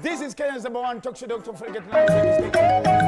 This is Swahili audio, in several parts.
This is Kenya's #1 talk show. Don't forget to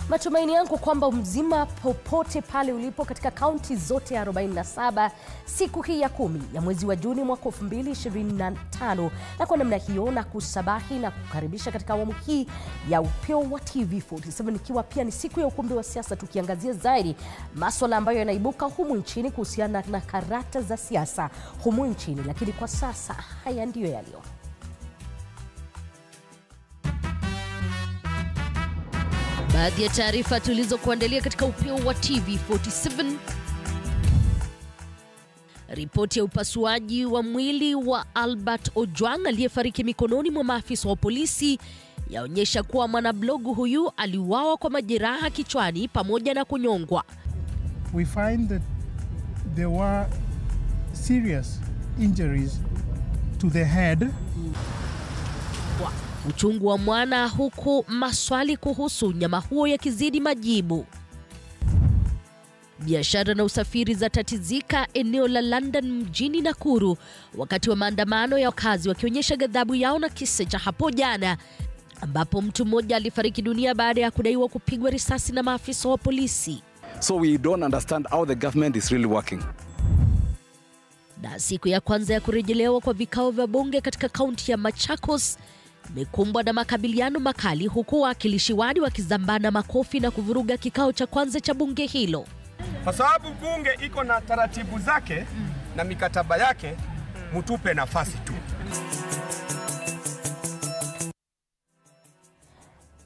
Matumaini yangu kwamba mzima popote pale ulipo katika kaunti zote 47 siku hii ya 10 ya mwezi wa Juni mwaka 2025, na kwa namna hiyo na kusabahi na kukaribisha katika awamu hii ya upeo wa TV47, ikiwa pia ni siku ya ukumbi wa siasa, tukiangazia zaidi masuala ambayo yanaibuka humu nchini kuhusiana na karata za siasa humu nchini. Lakini kwa sasa haya ndiyo yaliyo. Baadhi ya taarifa tulizokuandalia katika upeo wa TV47. Ripoti ya upasuaji wa mwili wa Albert Ojwang aliyefariki mikononi mwa maafisa wa polisi yaonyesha kuwa mwanablogu huyu aliuawa kwa majeraha kichwani pamoja na kunyongwa. We find that there were serious injuries to the head. Uchungu wa mwana, huku maswali kuhusu nyama huo yakizidi majibu. Biashara na usafiri zatatizika eneo la London mjini Nakuru wakati wa maandamano ya wakazi wakionyesha ghadhabu yao na kisa cha hapo jana ambapo mtu mmoja alifariki dunia baada ya kudaiwa kupigwa risasi na maafisa wa polisi. So we don't understand how the government is really working. Na siku ya kwanza ya kurejelewa kwa vikao vya bunge katika kaunti ya Machakos imekumbwa na makabiliano makali, huku wakilishi wadi wakizambana makofi na kuvuruga kikao cha kwanza cha bunge hilo. Kwa sababu bunge iko na taratibu zake na mikataba yake, mtupe nafasi tu.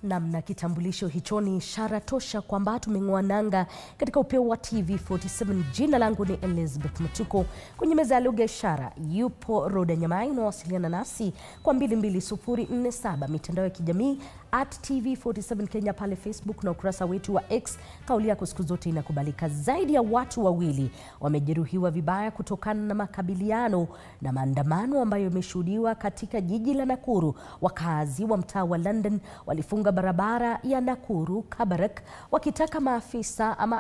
Namna kitambulisho hicho ni ishara tosha kwamba tumeng'oa nanga katika upeo wa TV47. Jina langu ni Elizabeth Mutuko. Kwenye meza ya lugha ishara yupo Roda Nyamai, unawasiliana nasi kwa 22047, mitandao ya kijamii @TV47 Kenya pale Facebook na ukurasa wetu wa X. Kauli yako siku zote inakubalika. Zaidi ya watu wawili wamejeruhiwa vibaya kutokana na makabiliano na maandamano ambayo yameshuhudiwa katika jiji la Nakuru. Wakazi wa mtaa wa London walifunga barabara ya Nakuru Kabarak wakitaka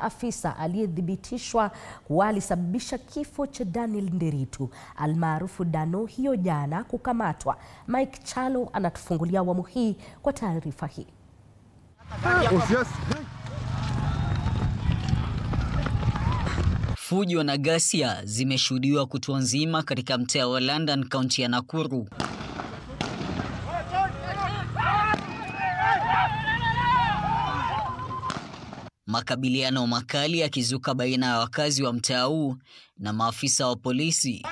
afisa aliyethibitishwa walisababisha kifo cha Daniel Nderitu almaarufu Dano hiyo jana kukamatwa. Mike Chalo anatufungulia awamu hii kwa taarifa hii. Fujo na ghasia zimeshuhudiwa kutwa nzima katika mtaa wa London, kaunti ya Nakuru. Makabiliano makali yakizuka baina ya wakazi wa mtaa huu na maafisa wa polisi.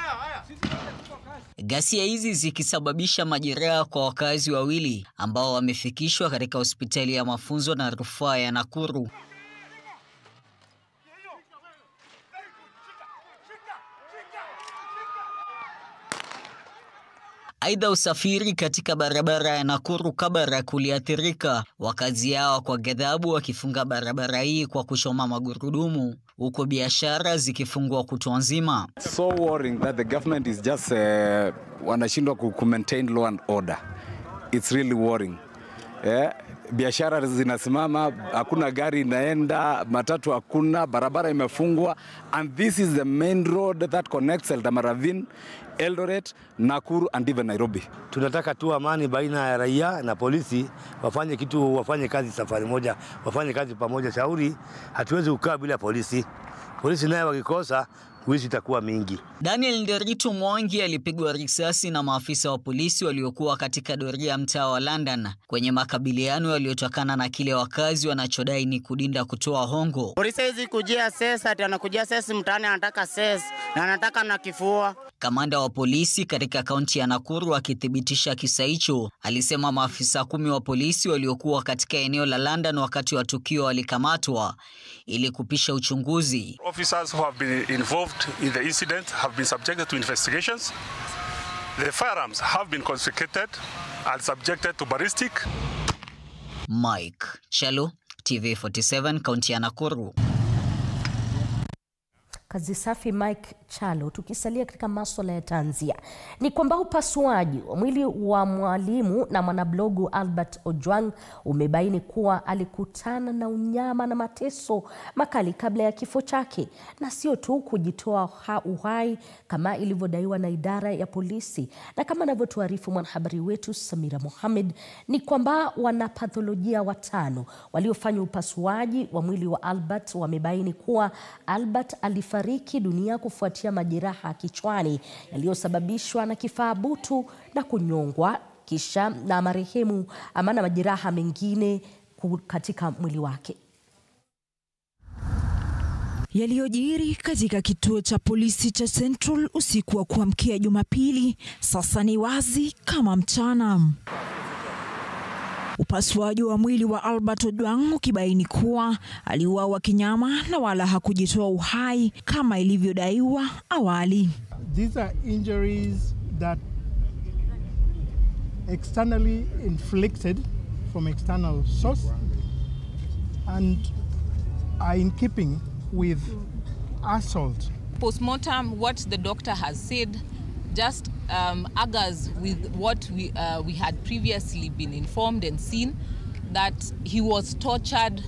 Ghasia hizi zikisababisha majeraha kwa wakazi wawili ambao wamefikishwa katika hospitali ya mafunzo na rufaa ya Nakuru. Aidha, usafiri katika barabara ya Nakuru Kabarak uliathirika, wakazi hao kwa ghadhabu wakifunga barabara hii kwa kuchoma magurudumu, huko biashara zikifungwa kutwa nzima. So worrying that the government is just wanashindwa ku maintain law and order. It's really worrying. Biashara zinasimama, hakuna gari inaenda, matatu hakuna, barabara imefungwa, and this is the main road that connects Eldamaravine, Eldoret, Nakuru and even Nairobi. Tunataka tu amani baina ya raia na polisi, wafanye kazi safari moja, wafanye kazi pamoja. Shauri hatuwezi kukaa bila polisi. Polisi naye wakikosa wizi itakuwa mingi. Daniel Nderitu Mwangi alipigwa risasi na maafisa wa polisi waliokuwa katika doria mtaa wa London kwenye makabiliano yaliyotokana na kile wakazi wanachodai ni kudinda kutoa hongo. Polisi hizi kujia sesa, ati anakujia sesa mtaani, anataka sesa na anataka na kifua. Kamanda wa polisi katika kaunti ya Nakuru akithibitisha kisa hicho, alisema maafisa 10 wa polisi waliokuwa katika eneo la London wakati wa tukio walikamatwa ili kupisha uchunguzi. Officers who have been involved in the incident have been subjected to investigations. The firearms have been confiscated and subjected to ballistic. Mike Chalo, TV47, kaunti ya Nakuru. Kazi safi Mike Chalo. Tukisalia katika masuala ya tanzia, ni kwamba upasuaji wa mwili wa mwalimu na mwanablogu Albert Ojwang umebaini kuwa alikutana na unyama na mateso makali kabla ya kifo chake, na sio tu kujitoa uhai kama ilivyodaiwa na idara ya polisi. Na kama anavyotuarifu mwanahabari wetu Samira Mohamed, ni kwamba wanapatholojia 5 waliofanya upasuaji wa mwili wa Albert wamebaini kuwa Albert alifariki dunia kufuatia majeraha kichwani yaliyosababishwa na kifaa butu na kunyongwa, kisha na marehemu amana majeraha mengine katika mwili wake. Yaliyojiri katika kituo cha polisi cha Central usiku wa kuamkia Jumapili sasa ni wazi kama mchana. Upasuaji wa mwili wa Albert Ojwang ukibaini kuwa aliuawa kinyama na wala hakujitoa uhai kama ilivyodaiwa awali. These are injuries that externally inflicted from external source and are in keeping with assault. Postmortem, what the doctor has said just agrees with what we had previously been informed and seen, that he was tortured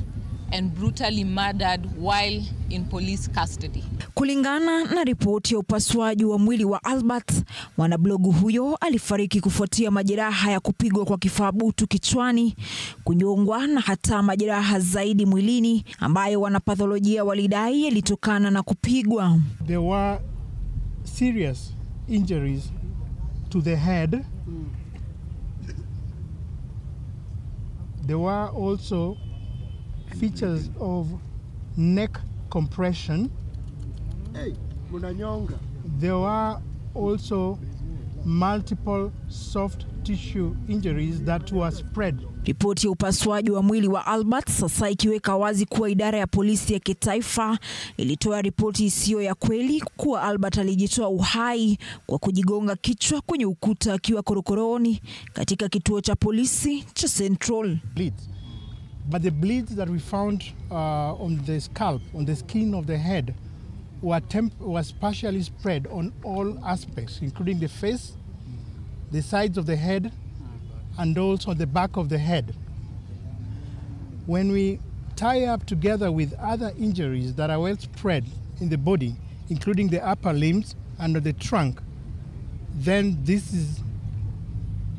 and brutally murdered while in police custody. Kulingana na ripoti ya upasuaji wa mwili wa Albert, mwanablogu huyo alifariki kufuatia majeraha ya kupigwa kwa kifaa butu kichwani, kunyongwa na hata majeraha zaidi mwilini ambayo wanapatholojia walidai yalitokana na kupigwa. There were serious injuries to the head. There were also features of neck compression. There were also multiple soft tissue injuries that were spread. Ripoti ya upasuaji wa mwili wa Albert sasa ikiweka wazi kuwa idara ya polisi ya kitaifa ilitoa ripoti isiyo ya kweli kuwa Albert alijitoa uhai kwa kujigonga kichwa kwenye ukuta akiwa korokoroni katika kituo cha polisi cha Central. But the bleeds that we found on the scalp, on the skin of the head, was partially spread on all aspects, including the face, the sides of the head, and also the back of the head. When we tie up together with other injuries that are well spread in the body, including the upper limbs and the trunk, then this is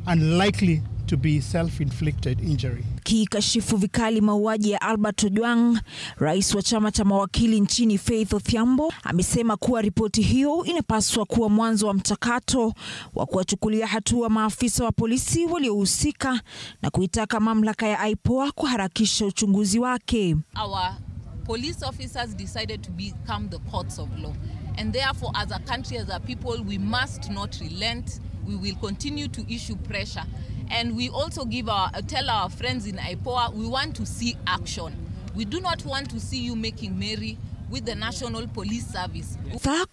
unlikely to be self-inflicted injury. Kikashifu vikali mauaji ya Albert Ojwang, rais wa chama cha mawakili nchini Faith Odhiambo amesema kuwa ripoti hiyo inapaswa kuwa mwanzo wa mchakato wa kuwachukulia hatua maafisa wa polisi waliohusika na kuitaka mamlaka ya IPOA kuharakisha uchunguzi wake. Our police officers decided to become the courts of law, and therefore as a country, as a people, we must not relent. We will continue to issue pressure. And we also tell our friends in IPOA, we want to see action. We do not want to see you making merry with the National Police Service.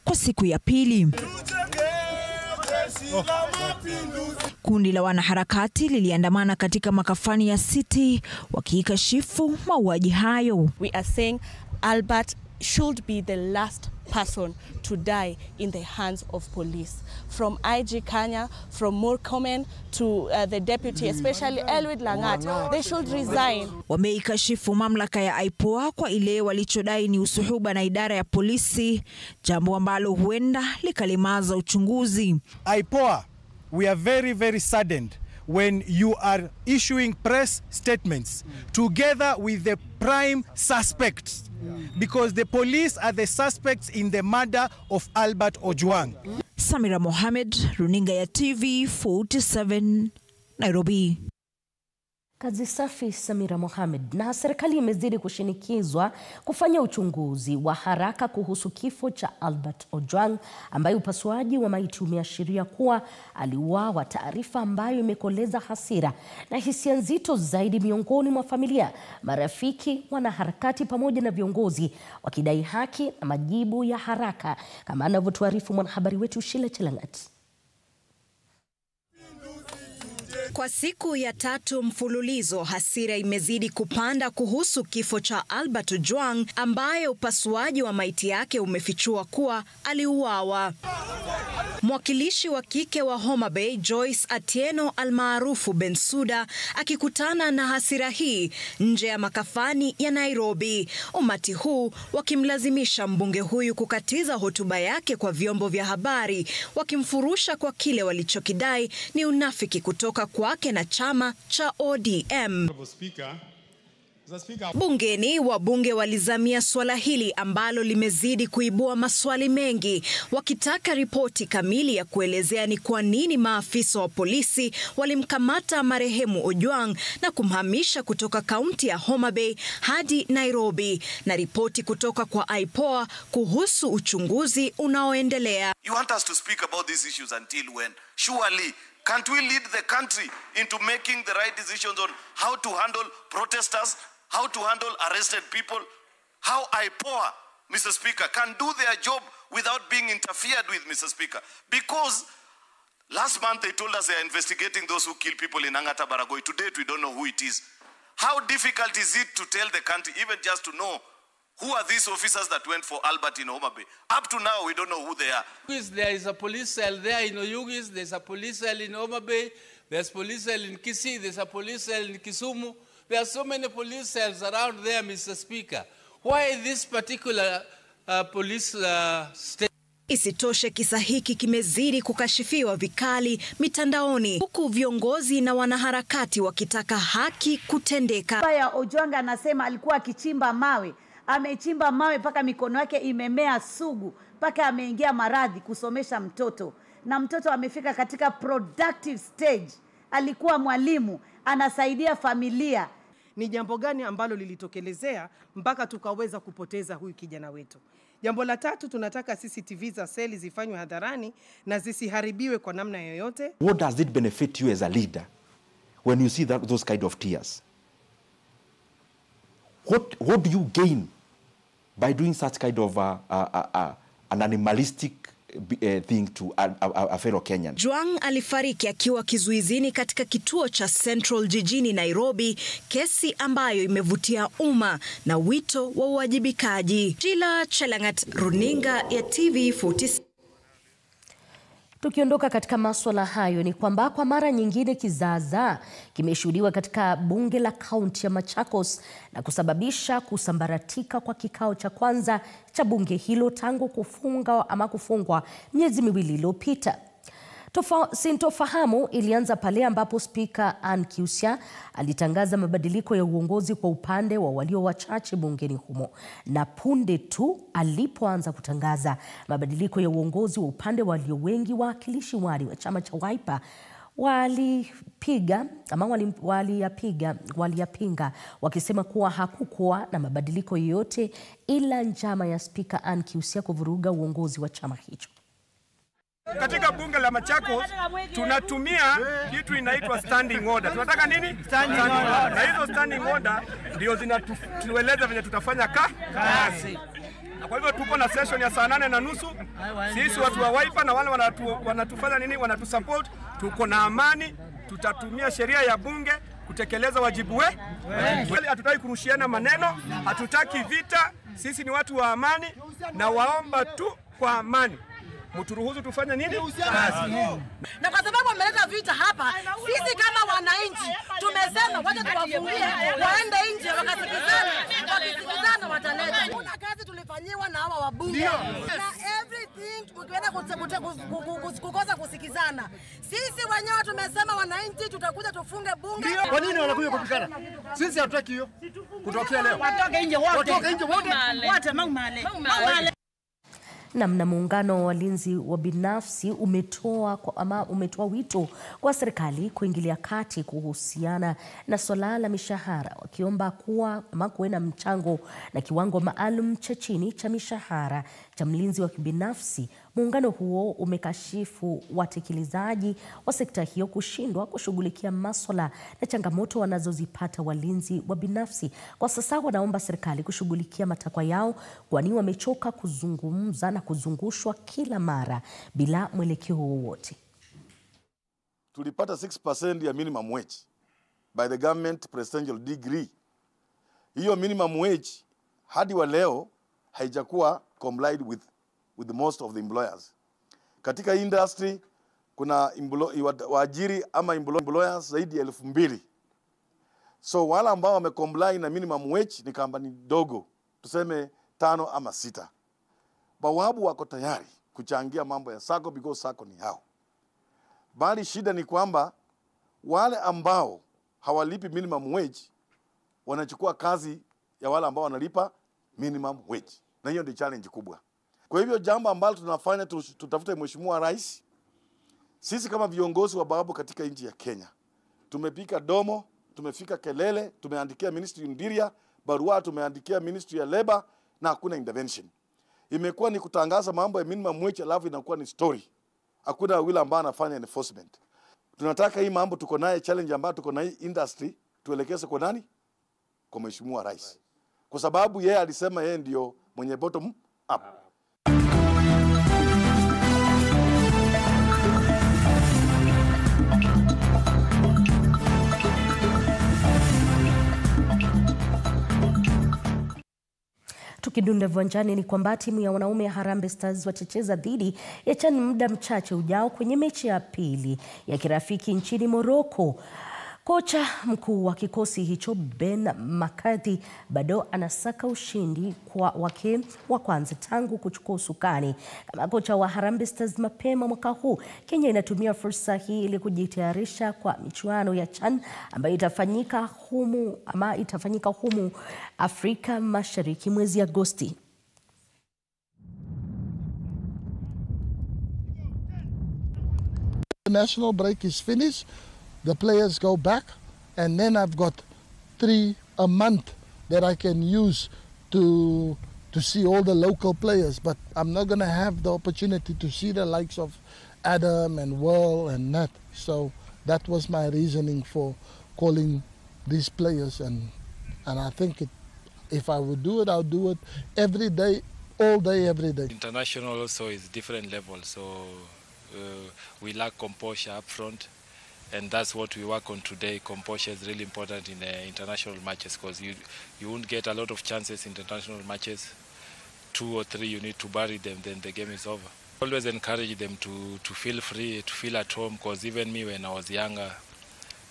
Kwa siku ya pili, kundi la wanaharakati liliandamana katika makafani ya City wakikashifu mauaji hayo. We are saying Albert should be the last person to die in the hands of police. From IG Kanya, from Murkomen to the deputy, especially Elwood Langat, they should resign. Wameikashifu mamlaka ya IPOA kwa ile walichodai ni usuhuba na idara ya polisi, jambo ambalo huenda likalimaza uchunguzi. IPOA, we are very, very saddened when you are issuing press statements together with the prime suspects, because the police are the suspects in the murder of Albert Ojwang. Samira Mohamed, Runinga ya TV 47, Nairobi. Kazi safi, Samira Mohamed. Na serikali imezidi kushinikizwa kufanya uchunguzi wa haraka kuhusu kifo cha Albert Ojwang, ambaye upasuaji wa maiti umeashiria kuwa aliuawa, taarifa ambayo imekoleza hasira na hisia nzito zaidi miongoni mwa familia, marafiki, wanaharakati pamoja na viongozi, wakidai haki na majibu ya haraka, kama anavyotuarifu mwanahabari wetu Shile Chelangat. Kwa siku ya 3 mfululizo, hasira imezidi kupanda kuhusu kifo cha Albert Ojwang, ambaye upasuaji wa maiti yake umefichua kuwa aliuawa. Mwakilishi wa kike wa Homa Bay, Joyce Atieno almaarufu Bensuda, akikutana na hasira hii nje ya makafani ya Nairobi. Umati huu wakimlazimisha mbunge huyu kukatiza hotuba yake kwa vyombo vya habari, wakimfurusha kwa kile walichokidai ni unafiki kutoka kwake na chama cha ODM. Bungeni, wabunge walizamia swala hili ambalo limezidi kuibua maswali mengi, wakitaka ripoti kamili ya kuelezea ni kwa nini maafisa wa polisi walimkamata marehemu Ojwang na kumhamisha kutoka kaunti ya Homa Bay hadi Nairobi, na ripoti kutoka kwa IPOA kuhusu uchunguzi unaoendelea. You want us to speak about these issues until when? Surely, can't we lead the country into making the right decisions on how to handle protesters, how to handle arrested people, how IPOA, Mr. Speaker, can do their job without being interfered with, Mr. Speaker? Because last month they told us they are investigating those who kill people in Angata Baragoi. To date, we don't know who it is. How difficult is it to tell the country, even just to know, who are these officers that went for Albert in Homa Bay? Up to now, we don't know who they are. There is a police cell there in Oyugis, there's a police cell in Homa Bay, there's a police cell in Kisii, there's a police cell in Kisumu. There are so many police cells around there, Mr. Speaker. Why this particular police station? Isitoshe, kisa hiki kimezidi kukashifiwa vikali mitandaoni, huku viongozi na wanaharakati wakitaka haki kutendeka. Baya Ojwang anasema alikuwa akichimba mawe. Amechimba mawe paka mikono yake imemea sugu, paka ameingia maradhi kusomesha mtoto. Na mtoto amefika katika productive stage. Alikuwa mwalimu, anasaidia familia. Ni jambo gani ambalo lilitokelezea mpaka tukaweza kupoteza huyu kijana wetu? Jambo la 3, tunataka CCTV za seli zifanywe hadharani na zisiharibiwe kwa namna yoyote. What does it benefit you as a leader when you see those kind of tears? What do you gain by doing such kind of an animalistic thing to a fellow Kenyan? Ojwang alifariki akiwa kizuizini katika kituo cha Central jijini Nairobi, kesi ambayo imevutia umma na wito wa uwajibikaji. Shile Chelangat, Runinga ya TV 46. Tukiondoka katika masuala hayo, ni kwamba kwa mara nyingine kizaazaa kimeshuhudiwa katika bunge la kaunti ya Machakos na kusababisha kusambaratika kwa kikao cha kwanza cha bunge hilo tangu kufungwa miezi miwili iliyopita. Sintofahamu ilianza pale ambapo Spika Ann Kiusya alitangaza mabadiliko ya uongozi kwa upande wa walio wachache bungeni humo, na punde tu alipoanza kutangaza mabadiliko ya uongozi wa upande wa walio wengi, wawakilishi wadi wa chama cha Wiper waliyapinga wakisema kuwa hakukuwa na mabadiliko yoyote ila njama ya Spika Ann Kiusya kuvuruga uongozi wa chama hicho. Katika bunge la Machakos tunatumia kitu inaitwa standing order. Tunataka nini? Standing order. Na hizo standing order ndio zinatueleza venye tutafanya kazi. Na kwa hivyo tuko na session ya saa 8:30. Sisi watu wa Wiper na wale wanatufanya nini? Wanatusupport. Tuko na amani. Tutatumia sheria ya bunge kutekeleza wajibu wetu. Hatutaki kurushiana maneno, hatutaki vita. Sisi ni watu wa amani na waomba tu kwa amani. Mturuhusu tufanye nini? Na kwa sababu wameleta vita hapa, sisi kama wananchi tumesema wacha tuwafungie waende nje wakasikizana wataleta. Kuna kazi tulifanyiwa na hawa wabunge. Na every think tukienda kukosa kusikizana. Sisi wenyewe tumesema wananchi tutakuja tufunge bunge. Kwa nini wanakuja kupigana? Sisi hatutaki hiyo. Kutokea leo. Watoke nje wote. Watoke nje wote. Wote mangmale. Na muungano wa walinzi wa binafsi umetoa wito kwa serikali kuingilia kati kuhusiana na swala la mishahara, wakiomba kuwe na mchango na kiwango maalum cha chini cha mishahara cha mlinzi wa kibinafsi. Muungano huo umekashifu watekelezaji wa sekta hiyo kushindwa kushughulikia masuala na changamoto wanazozipata walinzi wa binafsi. Kwa sasa wanaomba serikali kushughulikia matakwa yao, kwani wamechoka kuzungumza na kuzungushwa kila mara bila mwelekeo wowote. Tulipata 6% ya minimum wage by the government presidential degree. Hiyo minimum wage hadi wa leo haijakuwa complied with most of the employers. Katika industry kuna waajiri ama employers zaidi ya 2,000. So wale ambao wamecomply na minimum wage ni kampani dogo, tuseme 5 ama 6. Bawabu wako tayari kuchangia mambo ya sako because sako ni hao. Bali shida ni kwamba wale ambao hawalipi minimum wage wanachukua kazi ya wale ambao wanalipa minimum wage. Na hiyo ndio challenge kubwa. Kwa hivyo jambo ambalo tunafanya tutafute Mheshimiwa Rais. Sisi kama viongozi wa babu katika nchi ya Kenya, tumepika domo, tumefika kelele, tumeandikia Ministry of Interior, barua tumeandikia Ministry ya Labor na hakuna intervention. Imekuwa ni kutangaza mambo ya minimum wage alafu inakuwa ni story. Hakuna yule ambaye anafanya enforcement. Tunataka hii mambo tuko naye, challenge ambayo tuko na hii industry tuelekeze kwa nani? Kwa Mheshimiwa Rais. Kwa sababu yeye alisema yeye ndio mwenye bottom up. Tukidunda viwanjani ni kwamba timu ya wanaume ya Harambee Stars watacheza dhidi ya Chan muda mchache ujao kwenye mechi ya pili ya kirafiki nchini Morocco. Kocha mkuu wa kikosi hicho Ben McCarthy bado anasaka ushindi kwa wake wa kwanza tangu kuchukua usukani kama kocha wa Harambee Stars mapema mwaka huu. Kenya inatumia fursa hii ili kujitayarisha kwa michuano ya Chan ambayo itafanyika humu Afrika Mashariki mwezi Agosti. The national break is finished. The players go back, and then I've got a month that I can use to see all the local players. But I'm not going to have the opportunity to see the likes of Adam and Will and Nat. So that was my reasoning for calling these players. And I think if I would do it, I'll do it every day, all day, every day. International also is different level, so we lack composure up front. And that's what we work on today. Composure is really important in international matches because you won't get a lot of chances in international matches. 2 or 3, you need to bury them, then the game is over. Always encourage them to feel free, to feel at home, because even me when I was younger,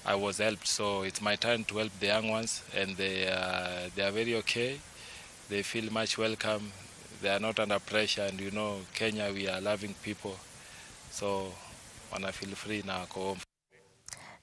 I was helped. So it's my time to help the young ones, and they are very okay. They feel much welcome. They are not under pressure, and you know, Kenya, we are loving people. So wanna feel free na go home.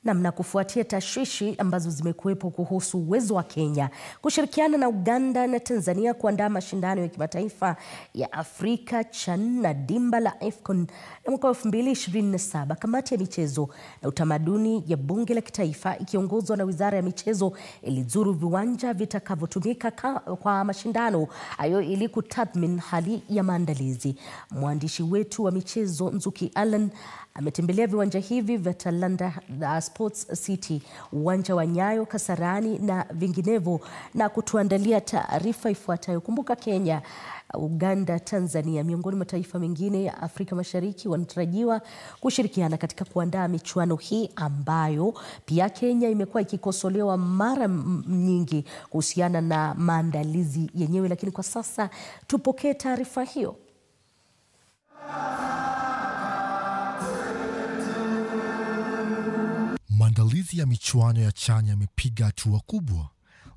Na kufuatia tashwishi ambazo zimekuwepo kuhusu uwezo wa Kenya kushirikiana na Uganda na Tanzania kuandaa mashindano ya kimataifa ya Afrika Chan na dimba la AFCON ya mwaka 2027, kamati ya michezo na utamaduni ya bunge la kitaifa ikiongozwa na Wizara ya Michezo ilizuru viwanja vitakavyotumika kwa mashindano hayo ili kutathmini hali ya maandalizi. Mwandishi wetu wa michezo Nzuki Allen ametembelea viwanja hivi vya Talanta Sports City, uwanja wa Nyayo, Kasarani na vinginevyo na kutuandalia taarifa ifuatayo. Kumbuka Kenya, Uganda, Tanzania miongoni mwa mataifa mengine ya Afrika Mashariki wanatarajiwa kushirikiana katika kuandaa michuano hii ambayo pia Kenya imekuwa ikikosolewa mara nyingi kuhusiana na maandalizi yenyewe, lakini kwa sasa tupokee taarifa hiyo. Maandalizi ya michuano ya Chan yamepiga hatua kubwa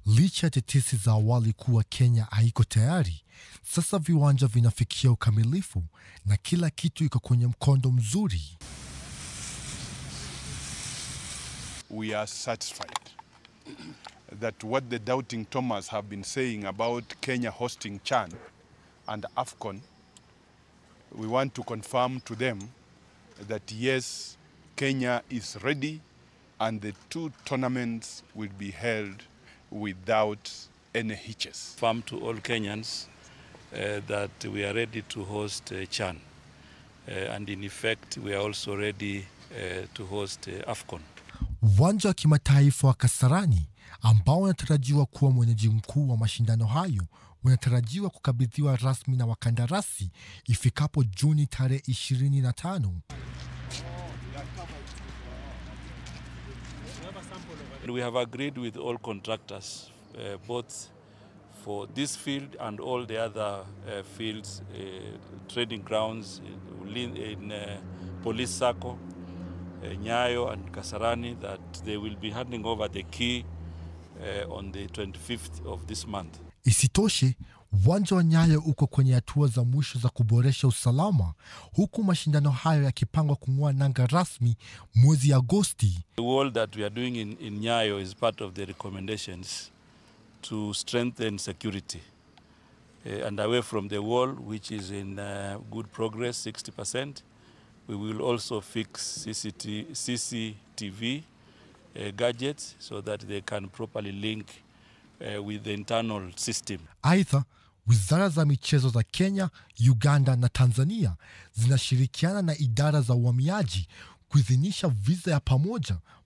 Licha ya tetesi za awali kuwa Kenya haiko tayari, sasa viwanja vinafikia ukamilifu na kila kitu iko kwenye mkondo mzuri. We are satisfied that what the doubting Thomas have been saying about Kenya hosting CHAN and AFCON, we want to confirm to them that yes, Kenya is ready and the two tournaments will be held without any hitches. Confirm to all Kenyans that we are ready to host CHAN, and in effect we are also ready to host AFCON. Uwanja wa kimataifa wa Kasarani ambao unatarajiwa kuwa mwenyeji mkuu wa mashindano hayo unatarajiwa kukabidhiwa rasmi na wakandarasi ifikapo Juni tarehe 25. We have agreed with all contractors, both for this field and all the other fields, training grounds in Police Sacco, Nyayo and Kasarani, that they will be handing over the key on the 25th of this month. Isitoshe, uwanja wa Nyayo uko kwenye hatua za mwisho za kuboresha usalama, huku mashindano hayo yakipangwa kung'oa nanga rasmi mwezi Agosti. The wall that we are doing in Nyayo is part of the recommendations to strengthen security. And away from the wall, which is in good progress, 60%, we will also fix CCTV gadgets so that they can properly link with the internal system. Aidha, wizara za michezo za Kenya, Uganda na Tanzania zinashirikiana na idara za uhamiaji kuidhinisha visa ya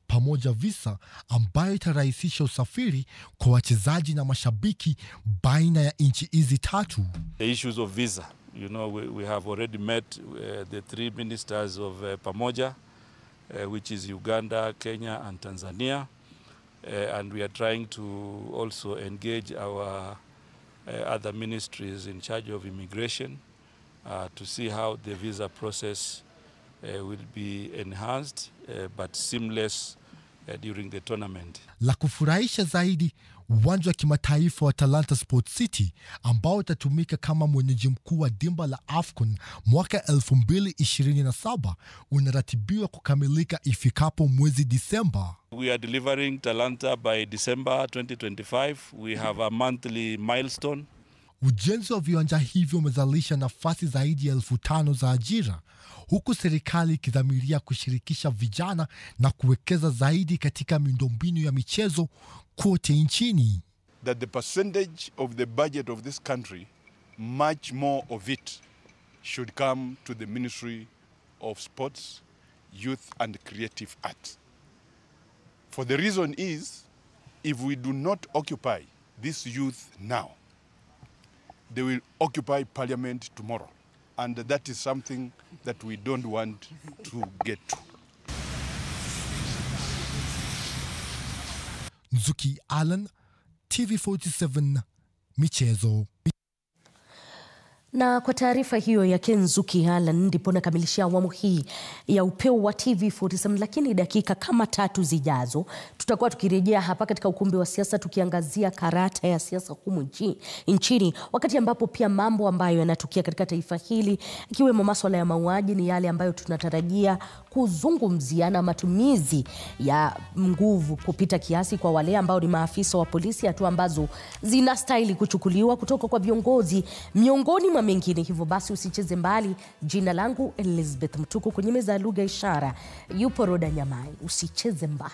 pamoja visa ambayo itarahisisha usafiri kwa wachezaji na mashabiki baina ya nchi hizi tatu. The issues of visa, you know, we have already met the three ministers of pamoja, which is Uganda, Kenya and Tanzania. And we are trying to also engage our other ministries in charge of immigration to see how the visa process will be enhanced but seamless during the tournament. La kufurahisha zaidi, uwanja wa kimataifa wa Talanta Sports City ambao utatumika kama mwenyeji mkuu wa dimba la AFCON mwaka 2027 unaratibiwa kukamilika ifikapo mwezi Disemba. We are delivering Talanta by December 2025. We have a monthly milestone. Ujenzi wa viwanja hivyo umezalisha nafasi zaidi ya 5,000 za ajira, huku serikali ikidhamiria kushirikisha vijana na kuwekeza zaidi katika miundombinu ya michezo kote nchini. That the percentage of the budget of this country, much more of it should come to the Ministry of Sports, Youth and Creative Arts. For the reason is, if we do not occupy this youth now, they will occupy parliament tomorrow. And that is something that we don't want to get to. Nzuki Allen, TV47 Michezo. Na kwa taarifa hiyo ya Kenzuki Allen ndipo nakamilishia awamu hii ya upeo wa TV47, lakini dakika kama 3 zijazo tutakuwa tukirejea hapa katika ukumbi wa siasa tukiangazia karata ya siasa humu nchini, wakati ambapo pia mambo ambayo yanatukia katika taifa hili ikiwemo masuala ya mauaji ni yale ambayo tunatarajia kuzungumzia, na matumizi ya nguvu kupita kiasi kwa wale ambao ni maafisa wa polisi, hatua ambazo zinastahili kuchukuliwa kutoka kwa viongozi miongoni mwa mengine. Hivyo basi usicheze mbali. Jina langu Elizabeth Mtuko, kwenye meza ya lugha ishara yupo Roda Nyamai. Usicheze mbali.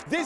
This